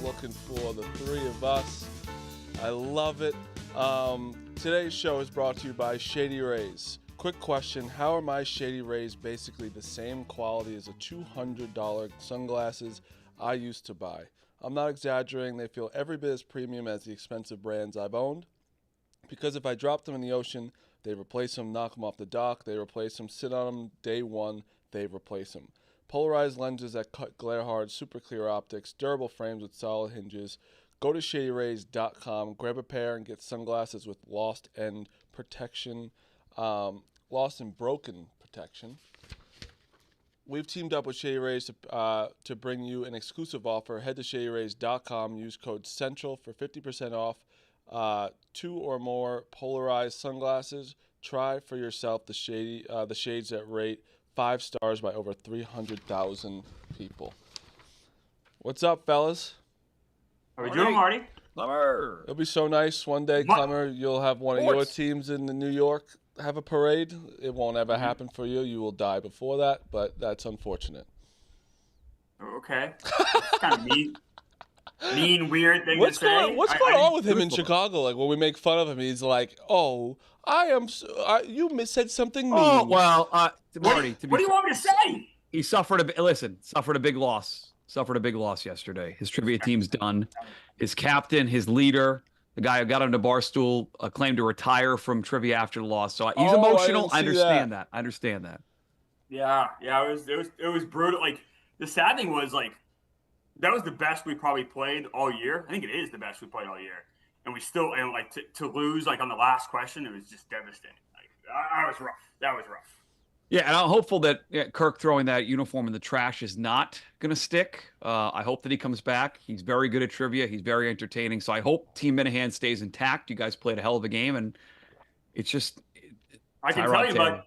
looking for the three of us. I love it. Today's show is brought to you by Shady Rays. Quick question, how are my Shady Rays basically the same quality as the $200 sunglasses I used to buy? I'm not exaggerating, they feel every bit as premium as the expensive brands I've owned. Because if I drop them in the ocean, they replace them, knock them off the dock, they replace them, sit on them, day one, they replace them. Polarized lenses that cut glare hard, super clear optics, durable frames with solid hinges. Go to shadyrays.com, grab a pair, and get sunglasses with lost and broken protection. We've teamed up with Shady Rays to bring you an exclusive offer. Head to shadyrays.com, use code CENTRAL for 50% off 2 or more polarized sunglasses. Try for yourself the shades that rate 5 stars by over 300,000 people. What's up, fellas? How are we doing, Marty? Clemmer. It'll be so nice one day, Clemmer. You'll have one of your teams in the New York have a parade. It won't ever happen for you. You will die before that, but that's unfortunate. Okay. It's kind of mean, weird thing to say. What's going on with him in Chicago? Like when we make fun of him, he's like, "Oh, you said something mean." Oh well, Marty. What do you want me to say? He suffered a big loss. Suffered a big loss yesterday. His trivia team's done. His captain, his leader, the guy who got on the bar stool, claimed to retire from trivia after the loss. So he's emotional. I understand that. I understand that. Yeah. It was brutal. Like the sad thing was like that was the best we probably played all year. I think it is the best we played all year, and we still to lose like on the last question. It was just devastating. Like that was rough. That was rough. Yeah, and I'm hopeful that Kirk throwing that uniform in the trash is not going to stick. I hope that he comes back. He's very good at trivia. He's very entertaining. So I hope Team Minahan stays intact. You guys played a hell of a game, and it's just I can tell you, but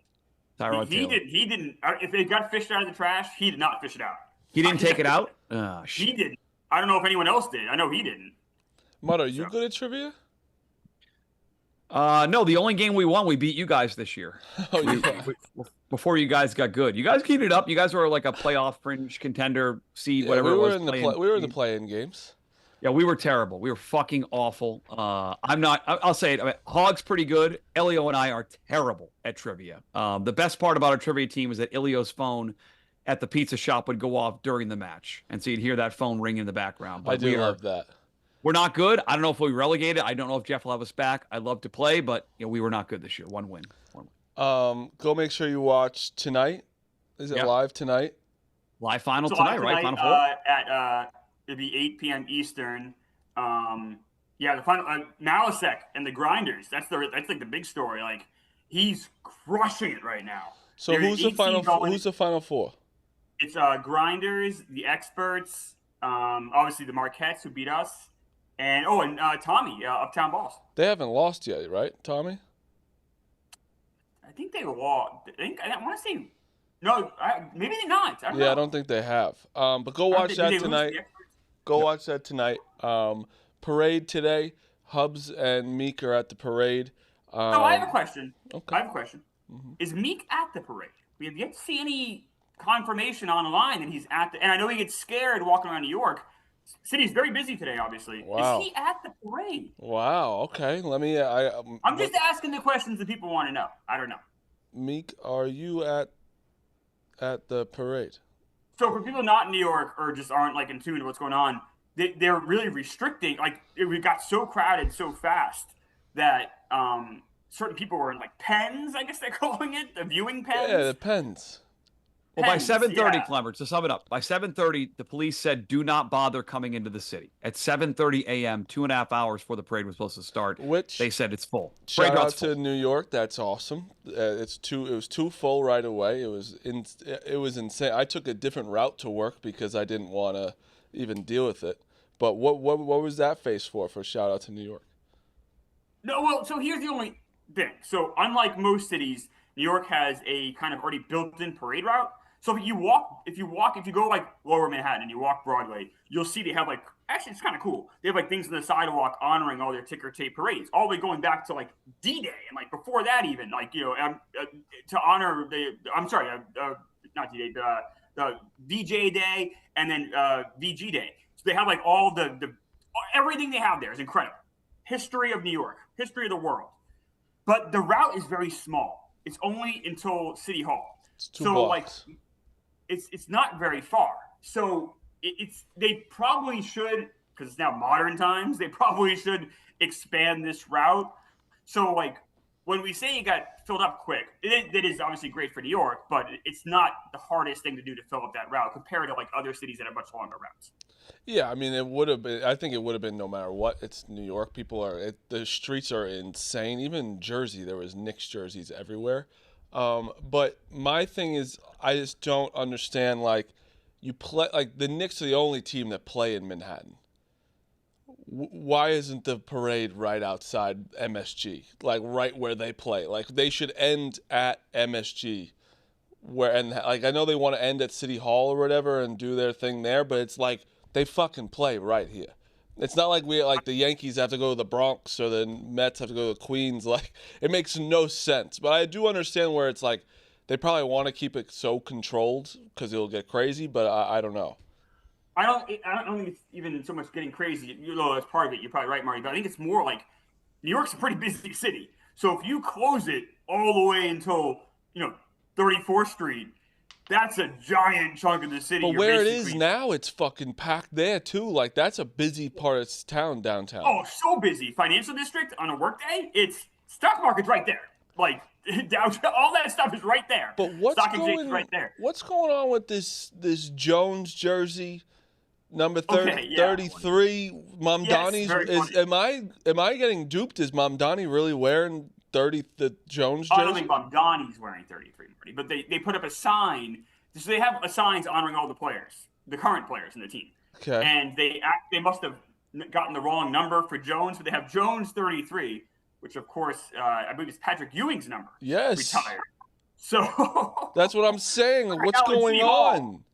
he didn't. didn't. If it got fished out of the trash, he did not fish it out. He didn't take it out? He didn't. I don't know if anyone else did. I know he didn't. Mud, are you good at trivia? No, the only game we won, we beat you guys this year. Before you guys got good. You guys kept it up. You guys were like a playoff fringe contender seed, whatever it was. We were in the play-in games. Yeah, we were terrible. We were fucking awful. I'll say it. I mean, Hog's pretty good. Elio and I are terrible at trivia. The best part about our trivia team is that Elio's phone at the pizza shop would go off during the match. And so you'd hear that phone ring in the background. But I do love that. We're not good. I don't know if we relegated. I don't know if Jeff will have us back. I'd love to play, but we were not good this year. One win. Go make sure you watch tonight. Is it live tonight? Live final tonight, right? Final four? It'll be 8 p.m. Eastern. The final Malasek and the Grinders. That's like the big story. Like he's crushing it right now. So who's the final four? It's Grinders, the Experts, obviously the Marquettes who beat us, and Tommy, Uptown Balls. They haven't lost yet, right, Tommy? I think they lost. I want to say no. Maybe they're not. I don't know. I don't think they have. But go watch that tonight. Watch that tonight. Parade today. Hubs and Meek are at the parade. I have a question. Okay. I have a question. Mm-hmm. Is Meek at the parade? We have yet to see any confirmation online that he's at and I know he gets scared walking around New York. City's very busy today, obviously. Wow. Is he at the parade? Wow. Okay. Let me. I'm just asking the questions that people want to know. I don't know. Meek, are you at the parade? So for people not in New York or just aren't like in tune to what's going on, they're really restricting. Like we got so crowded so fast that certain people were in like pens. I guess they're calling it the viewing pens. Yeah, the pens. Well, by 7:30, Clemmer, to sum it up, by 7:30, the police said, do not bother coming into the city. At 7:30 a.m., 2.5 hours before the parade was supposed to start, they said it's full. Shout out to New York. That's awesome. It was too full right away. It was insane. I took a different route to work because I didn't want to even deal with it. But what was that face for shout out to New York? No, well, so here's the only thing. So unlike most cities, New York has a kind of already built-in parade route. So if you go like Lower Manhattan and you walk Broadway, you'll see they have like, actually it's kind of cool. They have like things on the sidewalk honoring all their ticker tape parades, all the way going back to like D-Day and like before that even, like, to honor not D-Day, the VJ Day and then VG Day. they have like all the everything they have there is incredible. History of New York, history of the world. But the route is very small. It's only until City Hall. It's 2 so blocks. like it's not very far. So they probably should, because it's now modern times, they probably should expand this route. So like when we say it got filled up quick, it is obviously great for New York, but it's not the hardest thing to do to fill up that route compared to like other cities that have much longer routes. Yeah, I mean, it would have been. I think it would have been no matter what. It's New York. The streets are insane. Even in Jersey, there was Knicks jerseys everywhere. But my thing is, I just don't understand. Like, you play like the Knicks are the only team that play in Manhattan. Why isn't the parade right outside MSG? Like right where they play. Like they should end at MSG. Like I know they want to end at City Hall or whatever and do their thing there, but it's like they fucking play right here. It's not like the Yankees have to go to the Bronx or the Mets have to go to Queens. Like it makes no sense. But I do understand where it's like they probably want to keep it so controlled because it'll get crazy. But I don't know. I don't think it's even so much getting crazy. You know, that's part of it. You're probably right, Marty. But I think it's more like New York's a pretty busy city. So if you close it all the way until 34th Street, that's a giant chunk of the city. But where it is now, it's fucking packed there too. Like that's a busy part of town downtown. Oh, so busy. Financial district on a workday, it's stock market's right there. Like downtown, all that stuff is right there. But what's stock exchange is right there. What's going on with this Jones jersey, number 33? Mamdani's am I getting duped? Is Mamdani really wearing the Jones jersey? I don't think Mamdani's wearing 33, Marty, but they put up a sign. So they have signs honoring all the players, the current players in the team. Okay. And they must have gotten the wrong number for Jones, but they have Jones 33, which of course I believe is Patrick Ewing's number. Yes. Retired. So that's what I'm saying. What's going on?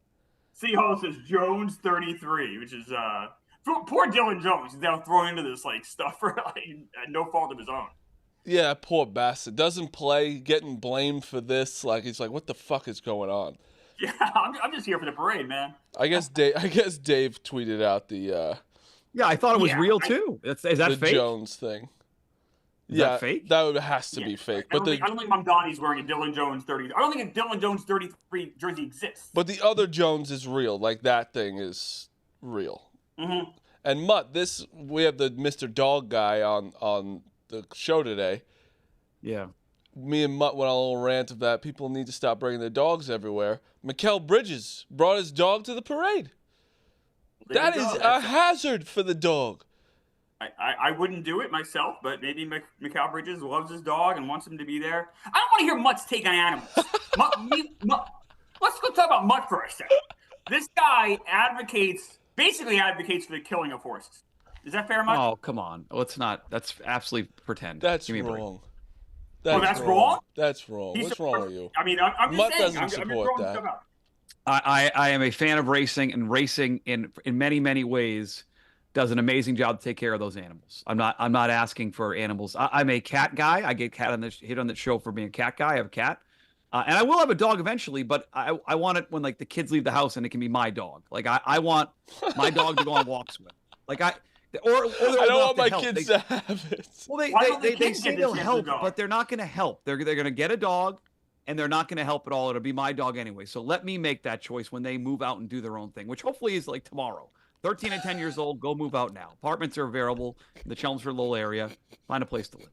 City Hall says Jones 33, which is poor Dylan Jones. He's now thrown into this like stuff for like no fault of his own. Yeah, poor bastard. Doesn't play, getting blamed for this. Like he's like, what the fuck is going on? Yeah, I'm just here for the parade, man. I guess Dave tweeted out the. Yeah, I thought it was real too. Is that the fake? Jones thing. Is that fake? That has to be fake. I don't think Mamdani's wearing a Dylan Jones 30. I don't think a Dylan Jones 33 jersey exists. But the other Jones is real. Like that thing is real. Mm-hmm. And Mutt, we have the Mr. Dog guy on the show today. Yeah. Me and Mutt went on a little rant of that people need to stop bringing their dogs everywhere. Mikal Bridges brought his dog to the parade. That is a hazard for the dog. I wouldn't do it myself, but maybe Mikal Bridges loves his dog and wants him to be there. I don't want to hear Mutt's take on animals. Let's go talk about Mutt for a second. This guy basically advocates for the killing of horses. Is that fair, Mutt? Oh, come on. Let's not. That's absolutely pretend. That's wrong. That's wrong? That's wrong. What's wrong with you? I mean, I'm just Mutt saying. doesn't support that. I am a fan of racing, and racing in many, many ways does an amazing job to take care of those animals. I'm not asking for animals. I'm a cat guy. I get hit on the show for being a cat guy. I have a cat. And I will have a dog eventually, but I want it when like the kids leave the house and it can be my dog. Like I want my dog to go on walks with. Like I don't want my kids to have it. Well, they say they'll help, but they're not going to help. They're going to get a dog, and they're not going to help at all. It'll be my dog anyway. So let me make that choice when they move out and do their own thing, which hopefully is like tomorrow. 13 and 10 years old, go move out now. Apartments are available in the Chelmsford little area. Find a place to live.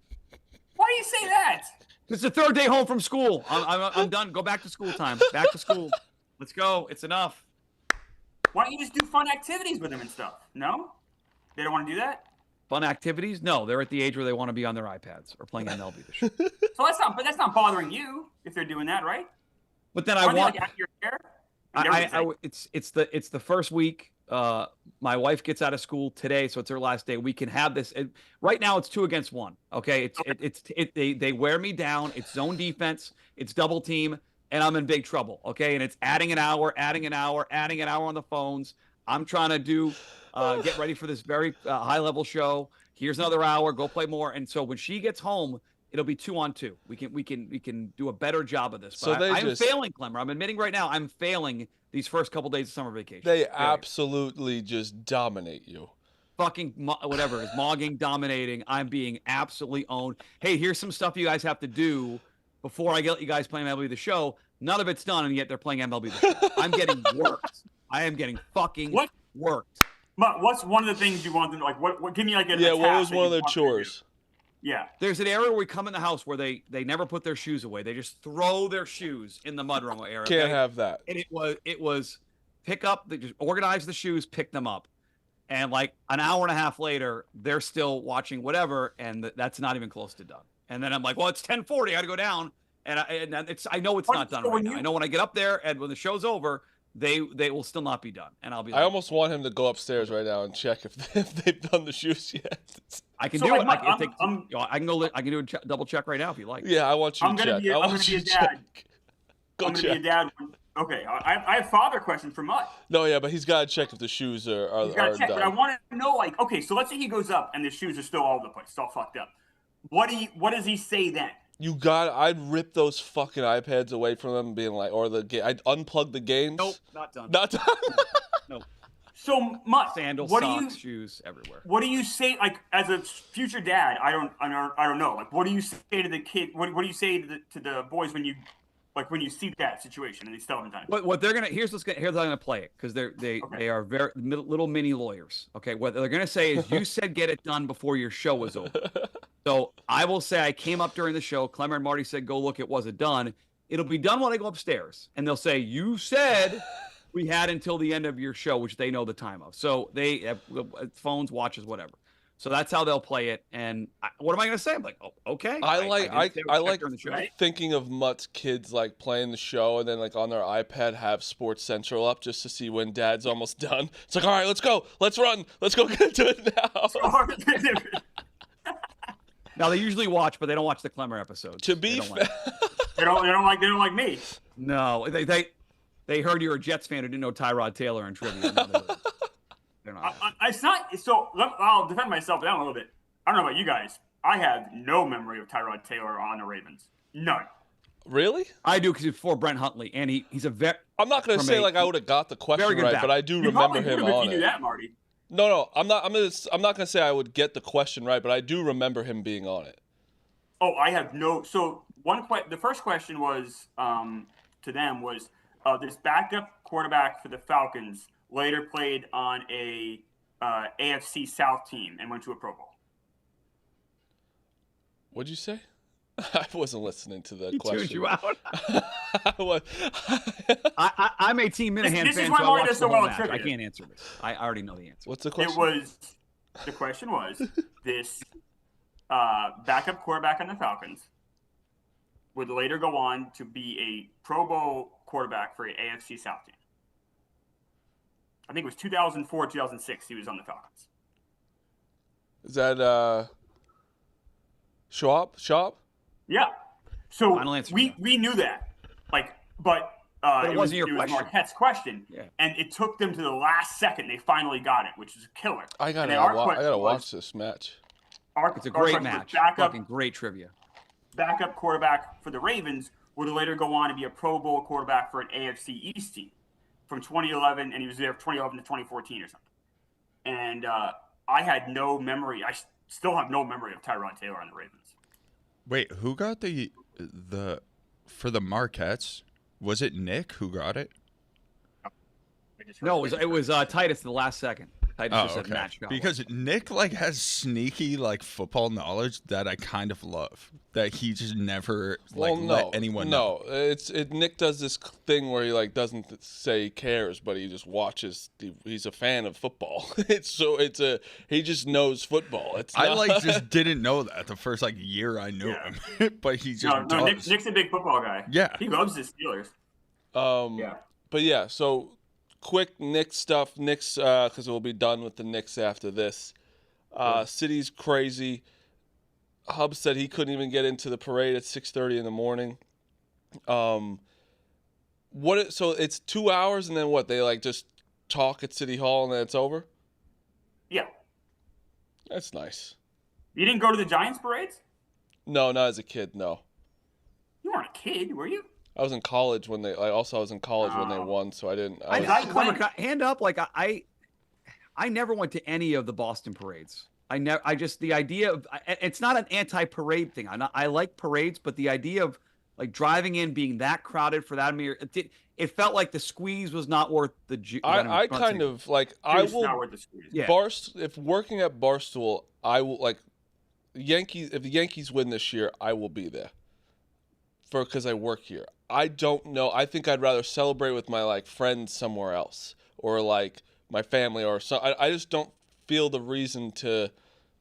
Why do you say that? It's the third day home from school. I'm done. Go back to school time. Back to school. Let's go. It's enough. Why don't you just do fun activities with them and stuff? No? They don't want to do that? Fun activities? No, they're at the age where they want to be on their iPads or playing MLB this year. So that's not bothering you if they're doing that, right? But then Aren't they, like, out of your hair? It's the first week. My wife gets out of school today, so it's her last day. We can have this. Right now, it's 2 against 1. Okay, they wear me down. It's zone defense. It's double team, and I'm in big trouble. Okay, and it's adding an hour on the phones. I'm trying to get ready for this very high level show. Here's another hour. Go play more. And so when she gets home, It'll be 2-on-2. We can do a better job of this. So But I'm failing, Clemmer. I'm admitting right now I'm failing these first couple days of summer vacation. They absolutely just dominate you. Fucking whatever it is, mogging, dominating. I'm being absolutely owned. Hey, here's some stuff you guys have to do before I get you guys playing MLB The Show. None of it's done, and yet they're playing MLB The Show. I'm getting worked. I am getting fucking worked. What's one of the things you want them to, like? What give me like a what was one of their chores? Yeah. There's an area where we come in the house where they never put their shoes away. They just throw their shoes in the mudroom area. Can't have that. And it was pick up, they just organize the shoes, pick them up. And like an hour and a half later, they're still watching whatever, and that's not even close to done. And then I'm like, well, it's 10:40. I got to go down, and I know it's not done right now. I know when I get up there and when the show's over, they will still not be done, and I'll be. I almost want him to go upstairs right now and check if they've done the shoes yet. I can do it. I can go. I can do a double check right now if you like. Yeah, I want you to check. I'm gonna be a dad. Go check. I'm gonna be a dad. Okay, I have father questions for Mutt. No, yeah, but he's got to check if the shoes are check, done. But I want to know, like, okay, so let's say he goes up and the shoes are still all over the place, it's all fucked up. What does he say then? I'd rip those fucking iPads away from them, being like, I'd unplug the games. Nope, not done. Not done. No. So Mutt, sandals, socks, shoes everywhere. What do you say, like, as a future dad? I don't know. Like, what do you say to the kid? What do you say to the boys when you see that situation and they still haven't done it? What they're gonna here's how I'm gonna play it, because they are very little mini lawyers. Okay, what they're gonna say is, you said get it done before your show was over. So I will say I came up during the show. Clemmer and Marty said go look, it wasn't done. It'll be done when I go upstairs, and they'll say you said we had until the end of your show, which they know the time of. So they have phones, watches, whatever. So that's how they'll play it. And what am I going to say? I'm like, oh, okay. I like right? thinking of Mutt's kids like playing the show and then like on their iPad have Sports Central up just to see when Dad's almost done. It's like, all right, let's go, let's run, let's go get to it now. Now they usually watch, but they don't watch the Clemmer episodes. To be fair, they don't like me. No, they heard you're a Jets fan who didn't know Tyrod Taylor and trivia. They're not. It's not. So I'll defend myself down a little bit. I don't know about you guys. I have no memory of Tyrod Taylor on the Ravens. None. Really? I do, because he's before Brent Huntley, and he's a vet. I'm not going to say like I would have got the question right, but I do remember him on it. You knew that, Marty. No, I'm not going to say I would get the question right, but I do remember him being on it. Oh, I have no. So the first question was to them was this backup quarterback for the Falcons later played on a AFC South team and went to a Pro Bowl. What'd you say? I wasn't listening to the question. Tuned you out. I'm a Team Minahan fan, so I watched the whole match. I can't answer this. I already know the answer. What's the question? The question was this backup quarterback on the Falcons would later go on to be a Pro Bowl quarterback for an AFC South team. I think it was 2004, 2006 he was on the Falcons. Is that Schwab? Yeah. So Final answer, we knew that. But it wasn't your question. It was Marquette's question. Yeah. And it took them to the last second. They finally got it, which is a killer. I gotta watch this match. It's a great match. Fucking great trivia. Backup quarterback for the Ravens would later go on to be a Pro Bowl quarterback for an AFC East team from 2011, and he was there from 2011 to 2014 or something. And I had no memory. I still have no memory of Tyrod Taylor on the Ravens. Wait, who got the for the Marquettes? Was it Nick who got it? No, it was Titus in the last second. Titus just said match. Because Nick has sneaky football knowledge that I kind of love. That he just never let anyone know. Nick does this thing where he doesn't say he cares, but he just watches. He's a fan of football. He just knows football. I just didn't know that the first year I knew him, but he just does. Nick's a big football guy. Yeah, he loves his Steelers. But yeah, so quick Knicks stuff. Knicks, because we'll be done with the Knicks after this. City's crazy. Hub said he couldn't even get into the parade at 6:30 in the morning. So it's 2 hours, and then what? They just talk at City Hall, and then it's over. Yeah, that's nice. You didn't go to the Giants parades? No, not as a kid. No, You weren't a kid, were you? I was in college when they. I was in college when they Oh. won, so I didn't. I, was, I, went- Clemmer, can I hand up. Like I never went to any of the Boston parades. I just the idea of it's not an anti-parade thing. I like parades, but the idea of like driving in being that crowded for that it felt like the squeeze was not worth the juice. I kind of like. I Juice, will. not worth the squeeze. Yeah. If working at Barstool, I will like Yankees. If the Yankees win this year, I will be there. Because I work here. I don't know. I think I'd rather celebrate with my like friends somewhere else, or like my family, or so. I just don't feel the reason to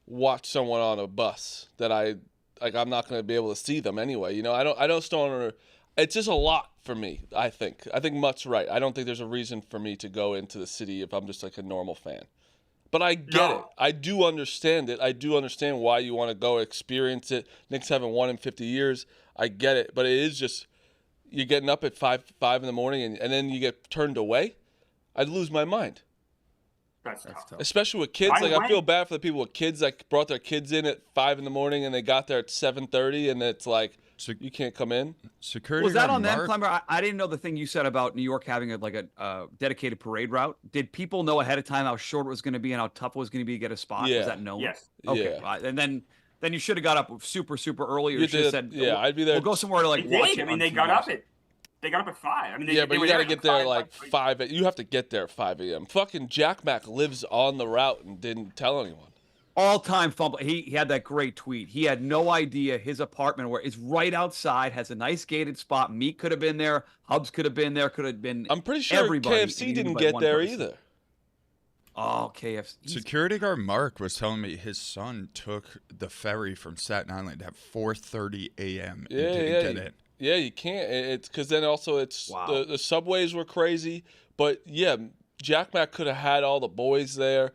watch someone on a bus that I'm not going to be able to see them anyway. You know, I don't. It's just a lot for me. I think Mutt's right. I don't think there's a reason for me to go into the city if I'm just like a normal fan. But I get it. I do understand it. I do understand why you want to go experience it. Knicks haven't won in 50 years. I get it. But it is just, you're getting up at 5 in the morning and then you get turned away. I'd lose my mind. That's tough. Especially with kids. I feel bad for the people with kids that brought their kids in at 5 in the morning and they got there at 7:30 and it's like, you can't come in. Security. Was that on them, Mark? Clemmer? I didn't know the thing you said about New York having a dedicated parade route. Did people know ahead of time how short it was going to be and how tough it was going to be to get a spot? Yeah. Was that known? Yes. Okay. Yeah. And then you should have got up super early. Or You should have did. said, Yeah, I'd be there. We'll go somewhere to like They watch did. it. I mean, on they TV got or up something. at 5. I mean, Yeah, but they you were got to at get there 5, like 5. You have to get there at 5 a.m. Fucking Jack Mack lives on the route and didn't tell anyone. All-time fumble. He had that great tweet. He had no idea his apartment where it's right outside, has a nice gated spot. Meek could have been there. Hubs could have been there. Could have been. I'm pretty sure everybody, KFC and didn't but get one there person. either. Oh, KFC. Security guard Mark was telling me his son took the ferry from Staten Island at 4:30 a.m. and didn't get in. Yeah, you can't. It's because then also it's Wow. the subways were crazy. But yeah, Jack Mack could have had all the boys there.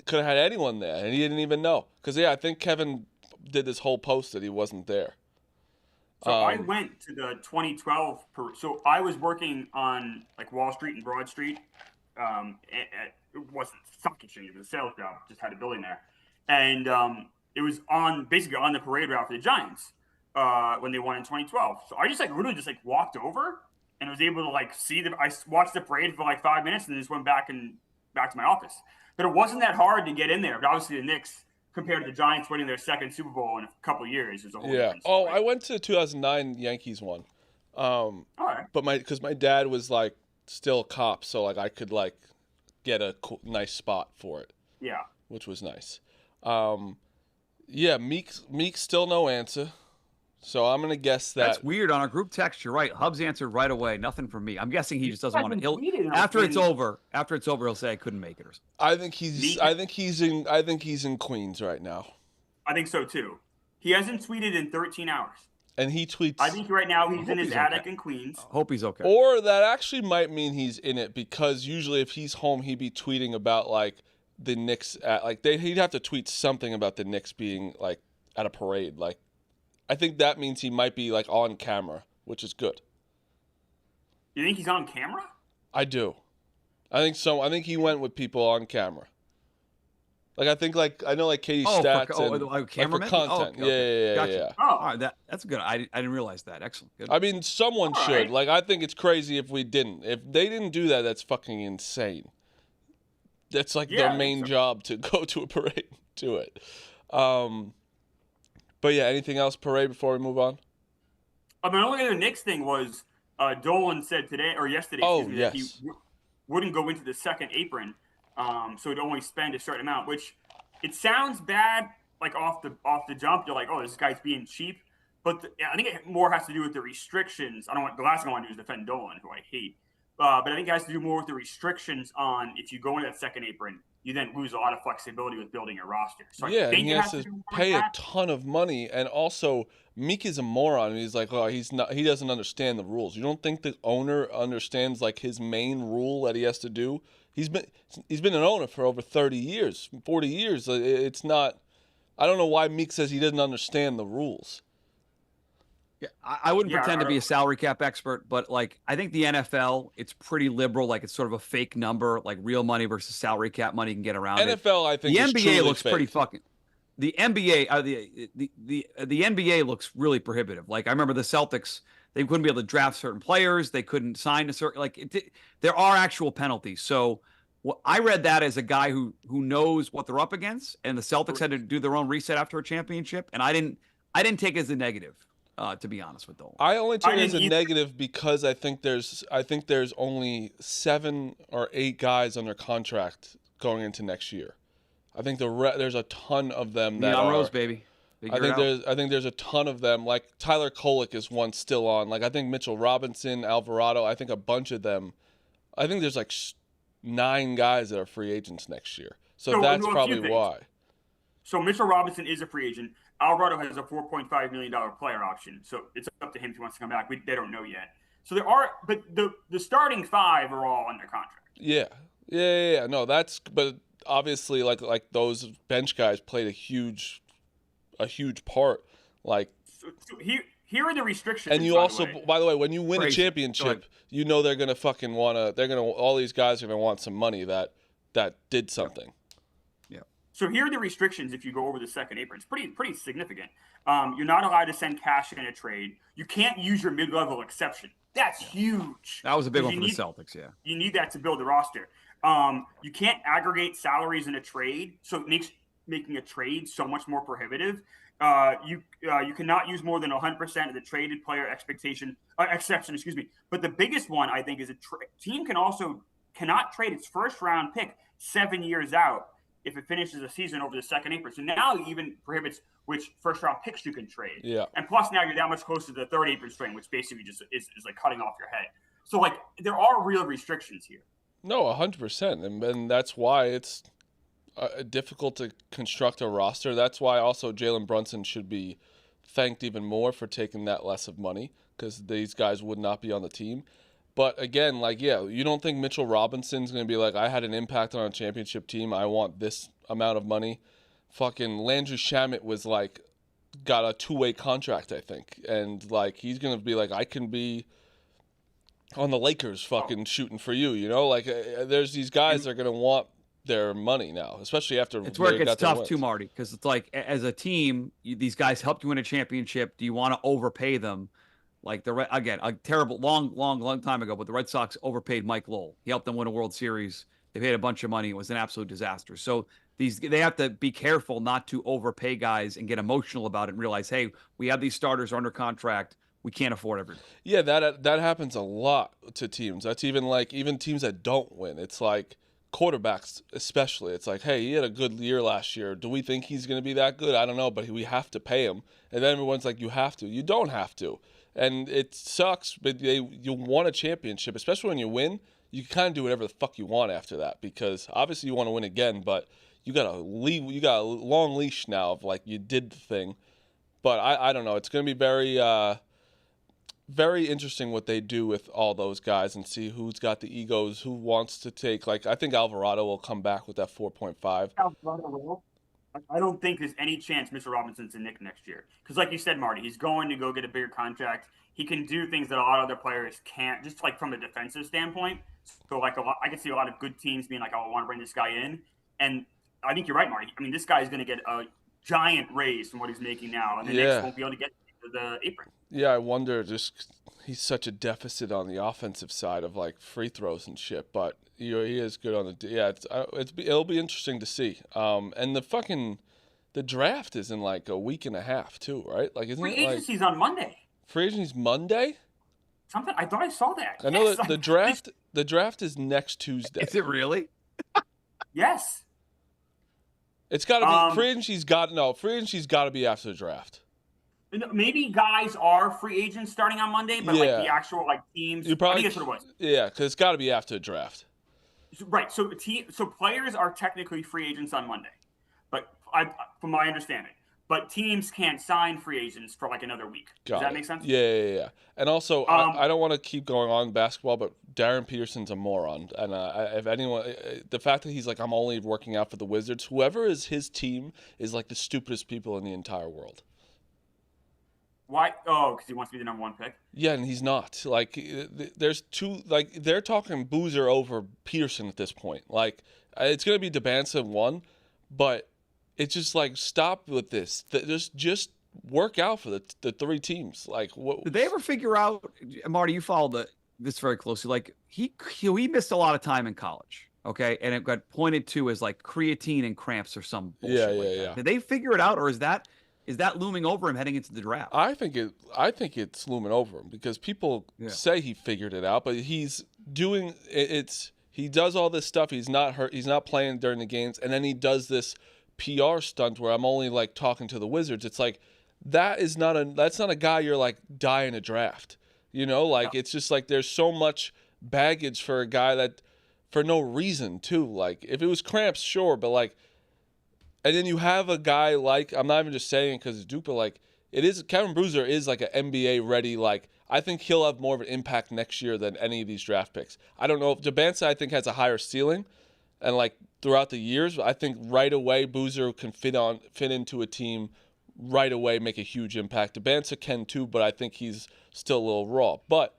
Could have had anyone there, and he didn't even know. Because I think Kevin did this whole post that he wasn't there. So I went to the 2012. So I was working on like Wall Street and Broad Street. It wasn't stock exchange; it was a sales job. Just had a building there, and it was basically on the parade route for the Giants when they won in 2012. So I just literally walked over and was able to see them. I watched the parade for 5 minutes and then just went back to my office. But it wasn't that hard to get in there. But obviously the Knicks, compared to the Giants winning their second Super Bowl in a couple of years, is a whole different story. Oh, I went to the 2009 Yankees one. All right. But because my dad was still a cop, so I could get a nice spot for it. Yeah. Which was nice. Yeah, Meek still no answer. So I'm gonna guess that. That's weird. On our group text, you're right. Hubs answered right away. Nothing from me. I'm guessing he just doesn't want to. After it's over, he'll say I couldn't make it or something. I think he's in Queens right now. I think so too. He hasn't tweeted in 13 hours. And he tweets. I think right now he's in his attic okay. in Queens. Hope he's okay. Or that actually might mean he's in it, because usually if he's home, he'd be tweeting about the Knicks he'd have to tweet something about the Knicks being at a parade. I think that means he might be on camera, which is good. You think he's on camera? I do. I think so. I think he went with people on camera. I think I know Katie Stats for cameraman? for content. Okay. Yeah. Gotcha. Oh, All right, that's good. I didn't realize that. Excellent. Good. I mean, someone All should. right. I think it's crazy if we didn't. If they didn't do that, that's fucking insane. That's their main job, to go to a parade, to it. But yeah, anything else parade before we move on? I mean, only other Knicks thing was Dolan said today or yesterday that he wouldn't go into the second apron, so he'd only spend a certain amount. Which it sounds bad, off the jump. You're like, oh, this guy's being cheap. But I think it more has to do with the restrictions. The last thing I want to do is defend Dolan, who I hate. But I think it has to do more with the restrictions on if you go into that second apron, you then lose a lot of flexibility with building your roster. So Yeah, I think and he has to pay a ton of money, and also Meek is a moron. He's he doesn't understand the rules. You don't think the owner understands his main rule that he has to do? He's been an owner for over 30 years, 40 years. It's not. I don't know why Meek says he doesn't understand the rules. Yeah, I wouldn't pretend to be a salary cap expert, but I think the NFL, it's pretty liberal. It's sort of a fake number, real money versus salary cap money can get around NFL, it. I think, the is NBA truly looks fake. pretty fucking. the NBA, the NBA looks really prohibitive. Like I remember the Celtics, they couldn't be able to draft certain players. They couldn't sign a certain there are actual penalties. So I read that as a guy who knows what they're up against, and the Celtics had to do their own reset after a championship, and I didn't take it as a negative, to be honest with you. I only took it as a negative because I think there's only 7 or 8 guys under contract going into next year. I think there's a ton of them that are Rose, baby. I think there's a ton of them. Like Tyler Kolek is one still on. Like I think Mitchell Robinson, Alvarado. I think a bunch of them. I think there's like 9 guys that are free agents next year. So that's probably why. So Mitchell Robinson is a free agent. Alvarado has a $4.5 million player option. So it's up to him if he wants to come back. They don't know yet. So there are, but the starting 5 are all under contract. Yeah. No, but obviously like those bench guys played a huge part. Like so here are the restrictions. And you also, by the way, when you win a championship, you know they're gonna all these guys are gonna want some money that did something. Yeah. So here are the restrictions if you go over the second apron. It's pretty significant. You're not allowed to send cash in a trade. You can't use your mid-level exception. That's huge. That was a big one for the Celtics, yeah. You need that to build the roster. You can't aggregate salaries in a trade, so it makes making a trade so much more prohibitive. You cannot use more than 100% of the traded player exception. But the biggest one, I think, is a team cannot trade its first round pick 7 years out if it finishes a season over the second apron. So now it even prohibits which first round picks you can trade. Yeah. And plus now you're that much closer to the third apron string, which basically just is like cutting off your head. So like there are real restrictions here. No, 100%, and that's why it's difficult to construct a roster. That's why also Jalen Brunson should be thanked even more for taking that less of money, because these guys would not be on the team. But again, you don't think Mitchell Robinson's going to be like, I had an impact on a championship team, I want this amount of money. Fucking Landry Shamet was got a 2-way contract, I think, and he's going to be like, I can be on the Lakers fucking shooting for you, there's these guys that are going to want their money now, especially after it's where it gets tough too, Marty, because it's like as a team, these guys helped you win a championship. Do you want to overpay them? Like again, a terrible long time ago, but the Red Sox overpaid Mike Lowell. He helped them win a World Series. They paid a bunch of money. It was an absolute disaster. So they have to be careful not to overpay guys and get emotional about it and realize, hey, we have these starters under contract. We can't afford everything. Yeah, that happens a lot to teams. That's even teams that don't win. It's like quarterbacks especially. It's like, hey, he had a good year last year. Do we think he's going to be that good? I don't know, but we have to pay him. And then everyone's like, you have to. You don't have to. And it sucks, but you won a championship, especially when you win. You can kind of do whatever the fuck you want after that, because obviously you want to win again, but you got a long leash now of you did the thing. But I don't know. It's going to be very very interesting what they do with all those guys and see who's got the egos, who wants to take. I think Alvarado will come back with that 4.5. Alvarado will. I don't think there's any chance Mitchell Robinson's a Knicks next year. Because like you said, Marty, he's going to go get a bigger contract. He can do things that a lot of other players can't, just from a defensive standpoint. So I can see a lot of good teams being like, oh, I want to bring this guy in. And I think you're right, Marty. I mean, this guy's going to get a giant raise from what he's making now. And the Knicks won't be able to get to the apron. Yeah, I wonder, he's such a deficit on the offensive side of free throws and shit, but he is good on it'll be interesting to see. And the draft is in a week and a half too, right? Isn't free agency's on Monday. Free agency's Monday? Something I thought I saw that. I know the draft is next Tuesday. Is it really? Yes. It's got to be free agency's got to be after the draft. Maybe guys are free agents starting on Monday, but the actual teams. I think that's what it was. Yeah, because it's got to be after the draft. Right. So players are technically free agents on Monday, but from my understanding, but teams can't sign free agents for another week. Does that make sense? Yeah. And also, I don't want to keep going on basketball, but Darren Peterson's a moron. And if anyone, the fact that he's I'm only working out for the Wizards, whoever is his team is the stupidest people in the entire world. Why? Oh, because he wants to be the number 1 pick? Yeah, and he's not. There's two, they're talking Boozer over Peterson at this point. It's going to be Debanza 1, but it's just like, stop with this. Just work out for the three teams. Like, what? Did they ever figure out, Marty? You followed this very closely. Like he missed a lot of time in college, okay, and it got pointed to as like creatine and cramps or some bullshit like that. Yeah. Did they figure it out, or is that looming over him heading into the draft? I think it's looming over him because people say he figured it out, but he's doing it. He does all this stuff. He's not hurt. He's not playing during the games, and then he does this PR stunt where I'm only like talking to the Wizards. It's like that's not a guy you're like dying a draft. Like it's just like there's so much baggage for a guy that for no reason too. Like if it was cramps, sure, but like, and then you have a guy like, I'm not even just saying because it's Duke, but like Kevin Bruiser is like an NBA ready. Like I think he'll have more of an impact next year than any of these draft picks. I don't know if Dembele I think has a higher ceiling, and like throughout the years, I think right away Boozer can fit into a team right away, make a huge impact. Dembele can too, but I think he's still a little raw. But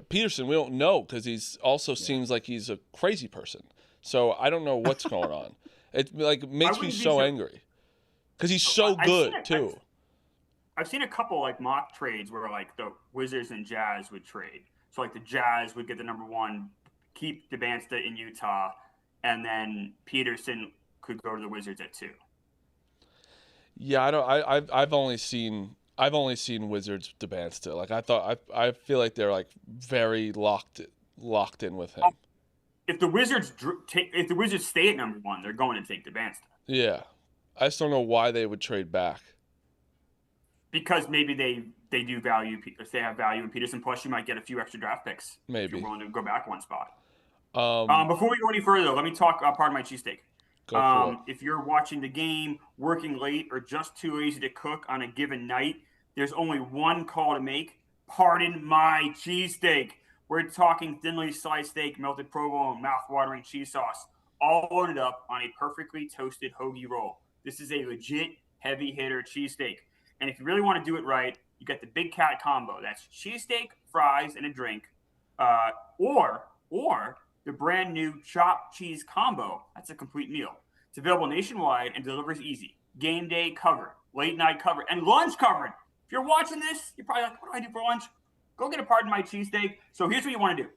Peterson, we don't know because he's also seems like he's a crazy person. So I don't know what's going on. It like makes me so angry because he's so good too. I've seen a couple like mock trades where like the Wizards and Jazz would trade. So like the Jazz would get the number 1, keep Dembele in Utah, and then Peterson could go to the Wizards at 2. Yeah, I don't. I've only seen Wizards Dembele. Like I feel like they're like very locked in with him. If the Wizards stay at number 1, they're going to take Dembele. Yeah, I just don't know why they would trade back. Because maybe they do value, if they have value in Peterson. Plus, you might get a few extra draft picks. Maybe if you're willing to go back one spot. Before we go any further, though, let me talk. Pardon my cheesesteak. Go for it. If you're watching the game, working late, or just too lazy to cook on a given night, there's only one call to make. Pardon my cheesesteak. We're talking thinly sliced steak, melted provolone, mouth-watering cheese sauce, all loaded up on a perfectly toasted hoagie roll. This is a legit heavy hitter cheesesteak. And if you really want to do it right, you get the Big Cat combo. That's cheesesteak, fries, and a drink. Or the brand new chopped cheese combo. That's a complete meal. It's available nationwide and delivers easy. Game day covered, late night covered, and lunch covered. If you're watching this, you're probably like, what do I do for lunch? Go get a Pardon My Cheesesteak. So here's what you want to do.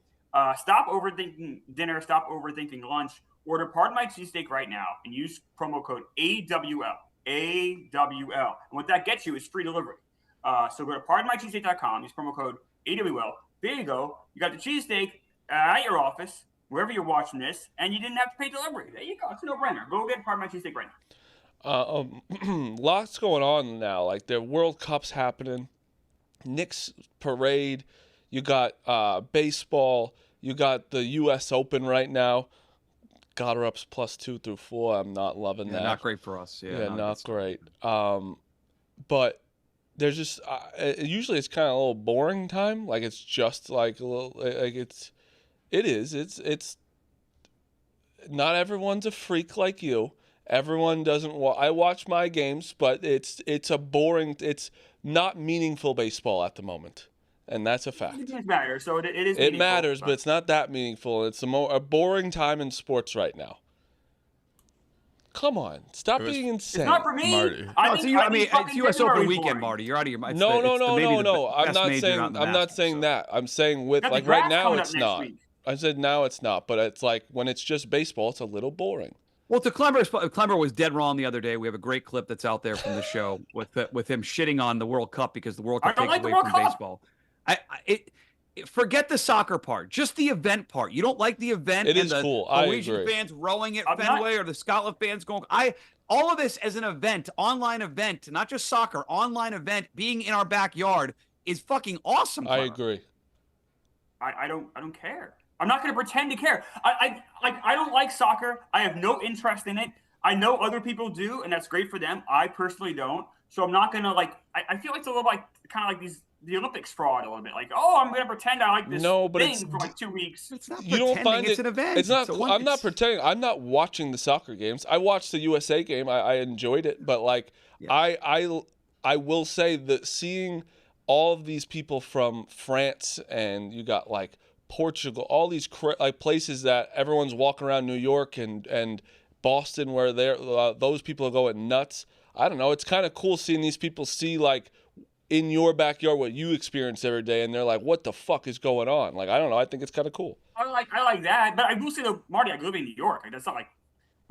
Stop overthinking dinner. Stop overthinking lunch. Order Pardon My Cheesesteak right now and use promo code AWL. AWL. And what that gets you is free delivery. So go to pardonmycheesesteak.com. Use promo code AWL. There you go. You got the cheesesteak at your office, wherever you're watching this, and you didn't have to pay delivery. There you go. It's a no-brainer. Go get Pardon My Cheesesteak right now. Lots going on now. Like the World Cup's happening. Knicks parade. You got baseball. You got the U.S. Open right now. Got her ups +2 through 4. I'm not loving that. Not great for us. Yeah, not great. But there's just usually it's kind of a little boring time. Like it's just like a little like it's not everyone's a freak like you. Everyone doesn't. I watch my games, but it's a boring. It's not meaningful baseball at the moment, and that's a fact. It does matter, so it is. It matters, but it's not that meaningful. It's a boring time in sports right now. Come on, stop being insane. It's not for me, Marty. It's U.S. Open weekend, Marty. You're out of your mind. No. I'm not saying that. I'm saying with like right now it's not. Week. I said now it's not, but it's like when it's just baseball, it's a little boring. Well, to Clember was dead wrong the other day. We have a great clip that's out there from the show with him shitting on the World Cup because the World Cup takes away from baseball. Forget the soccer part, just the event part. You don't like the event. It is cool. I Norwegian agree. fans rowing at Fenway or the Scotland fans going. All of this as an event, online event, not just soccer, online event, being in our backyard is fucking awesome. I agree. I don't care. I'm not going to pretend to care. I don't like soccer. I have no interest in it. I know other people do, and that's great for them. I personally don't. So I'm not going to I feel like it's a little like kind of like the Olympics fraud a little bit. Like, oh, I'm going to pretend I like this thing for like 2 weeks. It's not you don't find it's an event. It's not. I'm not pretending. I'm not watching the soccer games. I watched the USA game. I enjoyed it, but I will say that seeing all of these people from France and you got like Portugal, all these like places that everyone's walking around New York and Boston where those people are going nuts. I don't know. It's kind of cool seeing these people see like in your backyard what you experience every day, and they're like, "What the fuck is going on?" Like, I don't know. I think it's kind of cool. I like that, but I will say though, Marty, I live in New York. Like, that's not like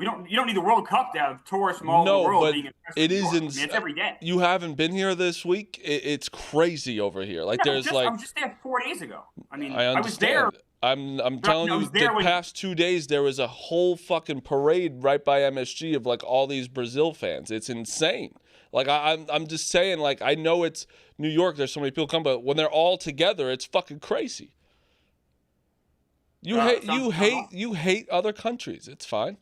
you don't need the World Cup to have tourists from all over the world being impressed with New York. I mean, it's every day. You haven't been here this week. It's crazy over here. Like I was just there 4 days ago. I mean, I was there. I'm telling you, the past 2 days there was a whole fucking parade right by MSG of like all these Brazil fans. It's insane. Like I'm just saying, like I know it's New York. There's so many people come, but when they're all together, it's fucking crazy. You hate other countries. It's fine.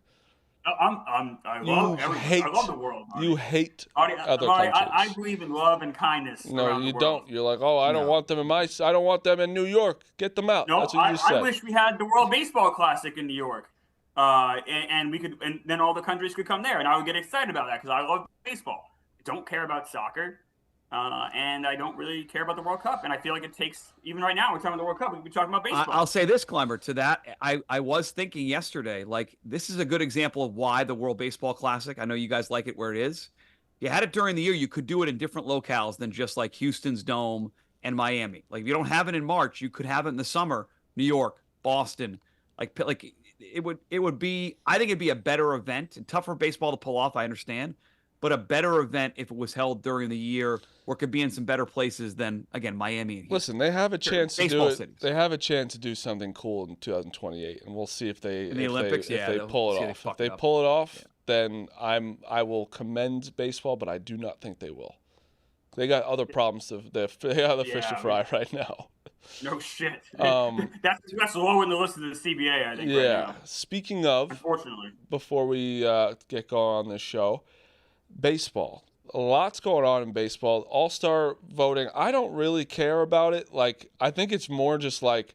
I love the world. Marty. You hate Marty, other Marty, countries. I believe in love and kindness. No, you don't. You're like, oh, I don't want them I don't want them in New York. Get them out. No, that's what you said. I wish we had the World Baseball Classic in New York, and we could, and then all the countries could come there, and I would get excited about that because I love baseball. I don't care about soccer, and I don't really care about the World Cup. And I feel like it takes, even right now, we're talking about the World Cup, we could be talking about baseball. I'll say this, Climber, to that. I was thinking yesterday, like, this is a good example of why the World Baseball Classic, I know you guys like it where it is. If you had it during the year, you could do it in different locales than just like Houston's Dome and Miami. Like, if you don't have it in March, you could have it in the summer, New York, Boston. Like it would be, I think it'd be a better event and tougher baseball to pull off, I understand. But a better event if it was held during the year, or could be in some better places than, again, Miami and Houston. Listen, they have a chance to do it. Cities. They have a chance to do something cool in 2028, and we'll see if they in the Olympics. If they pull it off. If they pull it off, then I will commend baseball, but I do not think they will. They got other problems. They got other fish to fry right now. No shit. That's low in the list of the CBA, I think. Yeah. Right now. Speaking of, unfortunately, before we get going on this show. Baseball. A lot's going on in baseball. All-Star voting, I don't really care about it. Like, I think it's more just like,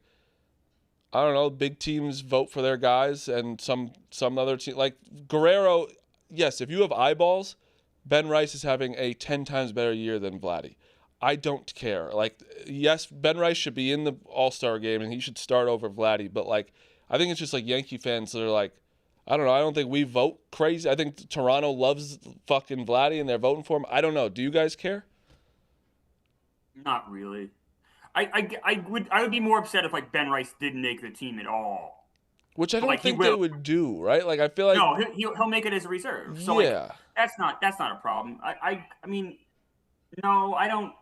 I don't know, big teams vote for their guys and some other team. Like, Guerrero, yes, if you have eyeballs, Ben Rice is having a 10 times better year than Vladdy. I don't care. Like, yes, Ben Rice should be in the All-Star game and he should start over Vladdy, but, like, I think it's just like Yankee fans that are like, I don't know. I don't think we vote crazy. I think Toronto loves fucking Vladdy and they're voting for him. I don't know. Do you guys care? Not really. I would be more upset if like Ben Rice didn't make the team at all. Which I don't think they would do, right? Like I feel like no, he'll make it as a reserve. So yeah, like, that's not a problem. I mean, no, I don't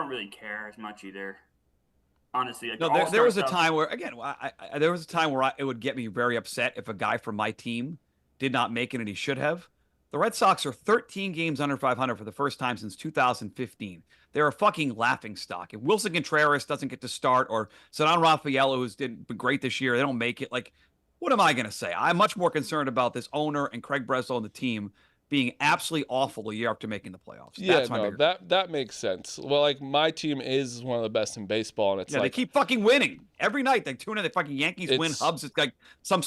really care as much either. Honestly, like no, there was a time where, again, there was a time where it would get me very upset if a guy from my team did not make it and he should have. The Red Sox are 13 games under 500 for the first time since 2015. They're a fucking laughing stock. If Wilson Contreras doesn't get to start, or Ceddanne Rafaela, who's been great this year, they don't make it. Like, what am I going to say? I'm much more concerned about this owner and Craig Breslow and the team being absolutely awful a year after making the playoffs. Yeah, that makes sense. Well, like my team is one of the best in baseball, and it's like they keep fucking winning every night. They tune in. The fucking Yankees win. Hubs is like some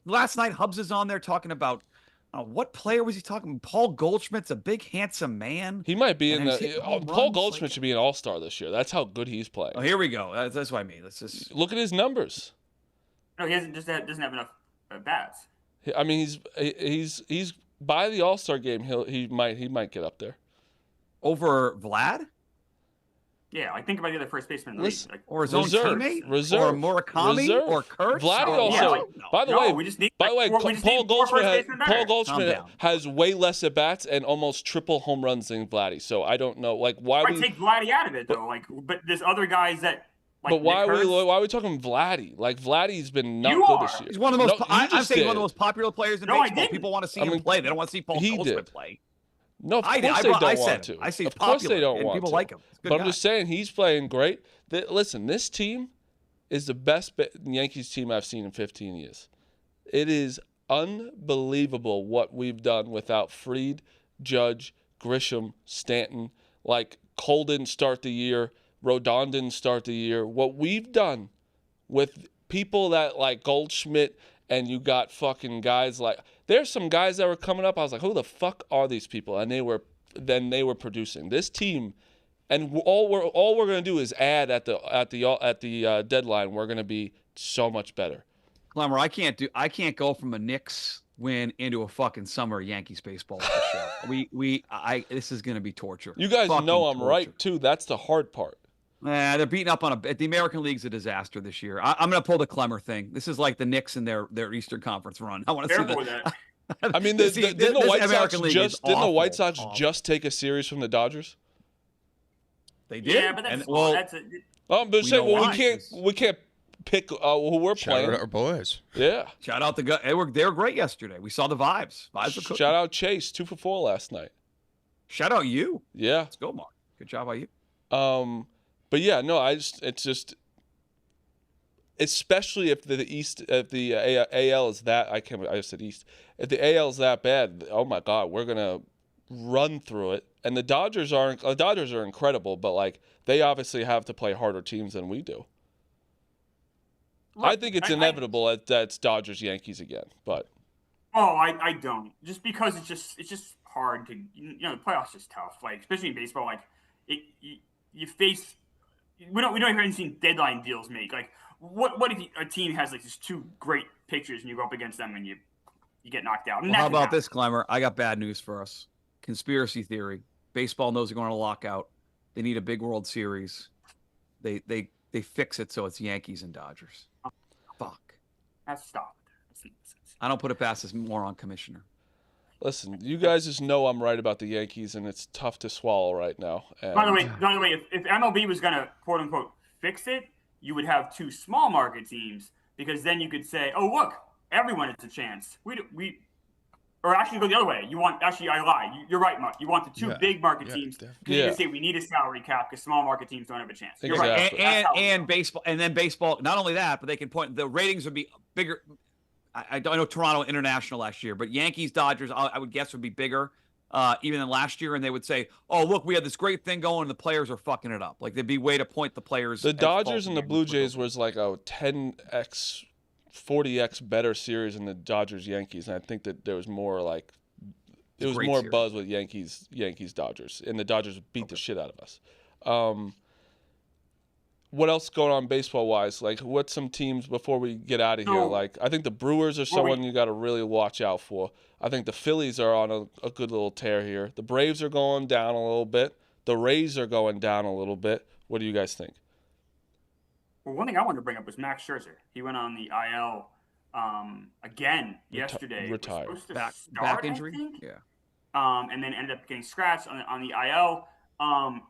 last night. Hubs is on there talking about what player was he talking about? Paul Goldschmidt's a big handsome man. He might be in the. Paul Goldschmidt should be an All-Star this year. That's how good he's playing. Oh, here we go. That's what I mean. Let's just look at his numbers. No, he doesn't have enough bats. I mean, he's. By the All-Star game, he might get up there. Over Vlad? Yeah, I think about the other first baseman in the league. Like, or his own teammate? Or Murakami? Or Kurtz? Vladdy also. By the way, Paul Goldschmidt has way less at bats and almost triple home runs than Vladdy. So I don't know, like why we take Vladdy out of it though. Like, but there's other guys that. Like but why are we talking Vladdy? Like Vladdy's been not good this year. He's one of the most. I'm saying one of the most popular players in baseball. People want to see him play. They don't want to see Paul Goldschmidt play. No, of course they don't want to. I say of course they don't want people to. Like him. But I'm just saying he's playing great. Listen, this team is the best Yankees team I've seen in 15 years. It is unbelievable what we've done without Fried, Judge, Grisham, Stanton. Like Cole didn't start the year. Rodon didn't start the year. What we've done with people that like Goldschmidt and you got fucking guys like there's some guys that were coming up. I was like, who the fuck are these people? And they were producing this team. And all we're gonna do is add at the deadline. We're gonna be so much better. Clemmer, I can't go from a Knicks win into a fucking summer Yankees baseball show. This is going to be torture. You guys Fucking know I'm torture. right too. That's the hard part. They're beating up on the American League's a disaster this year. I'm going to pull the Clemmer thing. This is like the Knicks in their Eastern Conference run. I want to see Careful with that. I mean, didn't the White Sox just take a series from the Dodgers? They did. Yeah, but that's that's a. But we can't pick who we're playing. Shout out our boys. Yeah. Shout out the guys. They were great yesterday. We saw the vibes. Vibes were cooking. Shout out Chase, 2 for 4 last night. Shout out you. Yeah. Let's go, Mark. Good job by you. But yeah, no, it's just, especially if the AL is that, I just said East. If the AL is that bad, oh my God, we're gonna run through it. And the Dodgers are incredible, but like they obviously have to play harder teams than we do. Look, I think it's inevitable that it's Dodgers Yankees again, but. Oh, I don't. Just because it's just hard to the playoffs is tough. Like especially in baseball, like you face. We don't hear anything deadline deals make. Like what if a team has like just 2 great pitchers and you go up against them and you get knocked out? Well, how about this, Clemmer? I got bad news for us. Conspiracy theory. Baseball knows they're going to lockout. They need a big World Series. They fix it so it's Yankees and Dodgers. Fuck. That's stop. I don't put it past this moron commissioner. Listen, you guys just know I'm right about the Yankees, and it's tough to swallow right now. And... By the way, if MLB was going to quote unquote fix it, you would have 2 small market teams because then you could say, oh look, everyone has a chance. Or actually go the other way. I lie. You're right, Mark. You want the 2 big market teams because you can say we need a salary cap because small market teams don't have a chance. You're exactly. right. And baseball, and then baseball. Not only that, but they can point the ratings would be bigger. I don't know Toronto International last year, but Yankees Dodgers I would guess would be bigger even than last year, and they would say, "Oh, look, we had this great thing going, and the players are fucking it up." Like there'd be a way to point the players. The Dodgers and the Blue Jays was like a 10x, 40x better series than the Dodgers Yankees, and I think that there was more like. It was more buzz with Yankees Dodgers, and the Dodgers beat the shit out of us. What else going on baseball wise? Like, what's some teams before we get out of here? Like, I think the Brewers are someone you got to really watch out for. I think the Phillies are on a good little tear here. The Braves are going down a little bit. The Rays are going down a little bit. What do you guys think? Well, one thing I wanted to bring up was Max Scherzer. He went on the IL again yesterday. Retired. Back injury? Yeah. And then ended up getting scratched on the IL.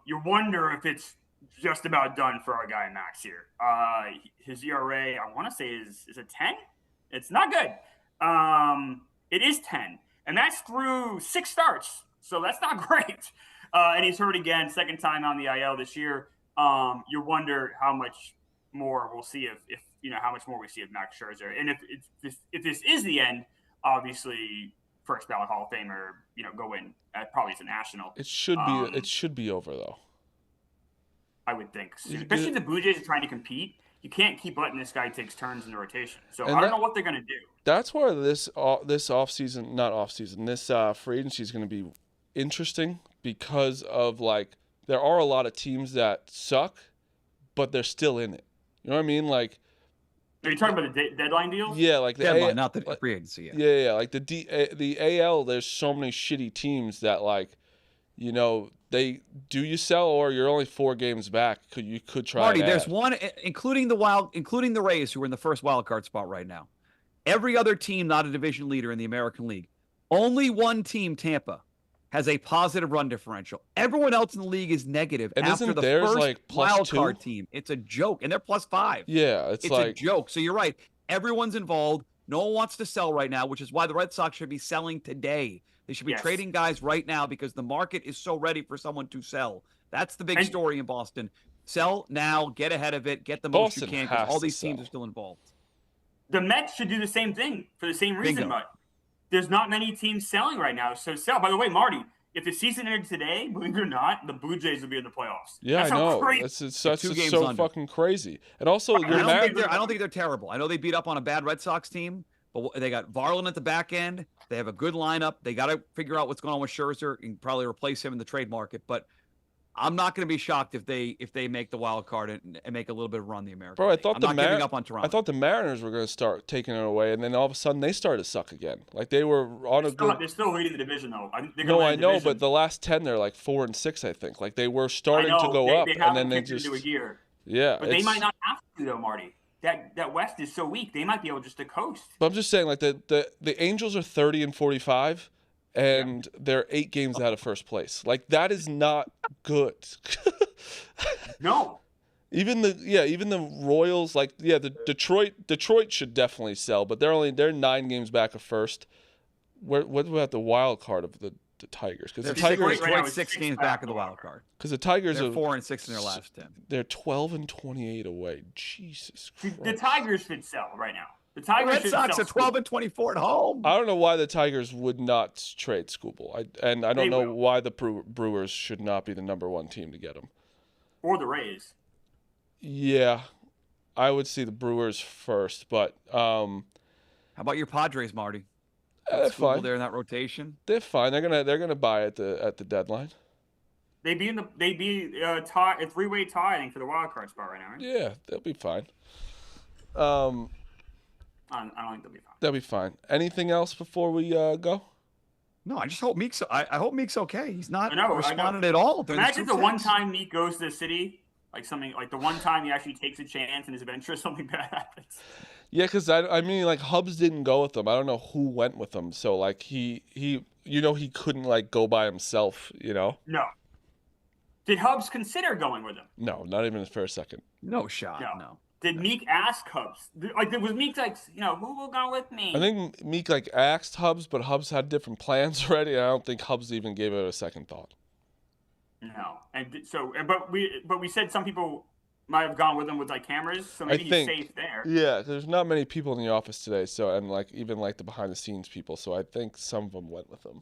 You wonder if it's just about done for our guy Max here. His ERA, I want to say is a 10. It's not good. It is 10, and that's through 6 starts, so that's not great. And he's hurt again, second time on the IL this year. You wonder how much more we'll see if how much more we see of Max Scherzer, and if this is the end, obviously first ballot Hall of Famer, go in probably as a national. It should be over though. I would think, especially if the Blue Jays are trying to compete. You can't keep letting this guy take turns in the rotation. So I don't know what they're going to do. That's where this offseason, not offseason, this free agency is going to be interesting because of there are a lot of teams that suck, but they're still in it. You know what I mean? Like, are you talking about the deadline deals? Yeah, like the deadline, not the free agency. Yeah. Like the AL, there's so many shitty teams that you sell or you're only 4 games back. You could try. Marty, there's one, including the Rays, who are in the first wild card spot right now. Every other team not a division leader in the American League. Only one team, Tampa, has a positive run differential. Everyone else in the league is negative. And after isn't the theirs first wild +2? card team. It's a joke, and they're +5. Yeah, it's a joke. So you're right. Everyone's involved. No one wants to sell right now, which is why the Red Sox should be selling today. They should be trading guys right now because the market is so ready for someone to sell. That's the big story in Boston. Sell now, get ahead of it, get the most you can because all these teams are still involved. The Mets should do the same thing for the same reason, but there's not many teams selling right now. So sell. By the way, Marty, if the season ended today, believe it or not, the Blue Jays would be in the playoffs. Yeah, I know. It's so fucking crazy. And also, I don't think they're terrible. I know they beat up on a bad Red Sox team, but they got Varland at the back end. They have a good lineup. They got to figure out what's going on with Scherzer and probably replace him in the trade market. But I'm not going to be shocked if they make the wild card and make a little bit of run the American. Bro, I League. thought I'm the not giving up on Toronto. I thought the Mariners were going to start taking it away, and then all of a sudden they started to suck again. Like they were on They're still leading the division though. I know, but the last 10 they're like 4-6, I think. Like they were starting to go up, and then they just into a year. Yeah, but they might not have to though, Marty. That West is so weak. They might be able just to coast. But I'm just saying, like the Angels are 30-45. And they're 8 games out of first place. Like that is not good. No. Even the Royals, like the Detroit should definitely sell, but they're 9 games back of first. What about the wild card of the Tigers? Because the Tigers right 6 games back of the wild card. Because the Tigers they're are 4-6 in their last 10. They're 12-28 away. Jesus Christ. The Tigers should sell right now. The Red Sox are 12-24 at home. I don't know why the Tigers would not trade Skubal. I don't know why the Brewers should not be the number 1 team to get him. Or the Rays. Yeah, I would see the Brewers first, but how about your Padres, Marty? They're fine. There in that rotation. They're fine. They're gonna buy at the deadline. They'd be a 3-way tie, I think, for the wild card spot right now, right? Yeah, they'll be fine. I don't think they'll be fine. They'll be fine. Anything else before we go? No, I just hope Meek's. I hope Meek's okay. He's not I responded at all. Imagine the one time Meek goes to the city, like something like the one time he actually takes a chance in his adventure, something bad happens. Yeah, because I mean, like Hubs didn't go with him. I don't know who went with him. So like he he couldn't like go by himself. No. Did Hubs consider going with him? No, not even for a second. No shot. No. Did Meek ask Hubs? Was Meek like, who will go with me? I think Meek like asked Hubs, but Hubs had different plans already. I don't think Hubs even gave it a second thought. No, but we said some people might have gone with him with like cameras, so maybe he's safe there. Yeah, there's not many people in the office today, and like even like the behind the scenes people, so I think some of them went with him.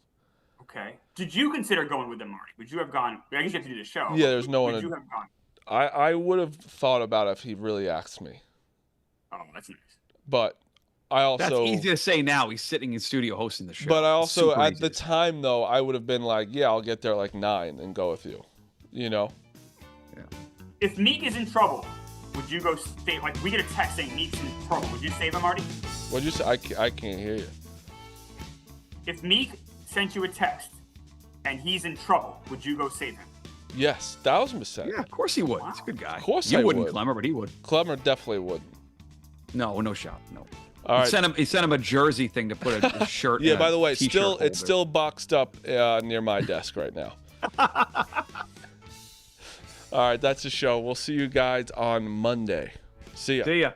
Okay. Did you consider going with them, Marty? Would you have gone? I guess you have to do the show. Yeah, there's no one. Would you have gone? I would have thought about it if he really asked me. Oh, that's nice. But I also... That's easy to say now. He's sitting in studio hosting the show. But I also, at the time, though, I would have been like, yeah, I'll get there like 9 and go with you. Yeah. If Meek is in trouble, would you go stay? Like, we get a text saying Meek's in trouble. Would you save him, Marty? What'd you say? I can't hear you. If Meek sent you a text and he's in trouble, would you go save him? Yes, 1000%. Yeah, of course he would. He's a good guy. Of course you I wouldn't, would. Clemmer, but he would. Clemmer definitely wouldn't. No shot. No. All right. He sent him a jersey thing to put a shirt. Yeah. By the way, t-shirt it's still boxed up near my desk right now. All right, that's the show. We'll see you guys on Monday. See ya. See ya.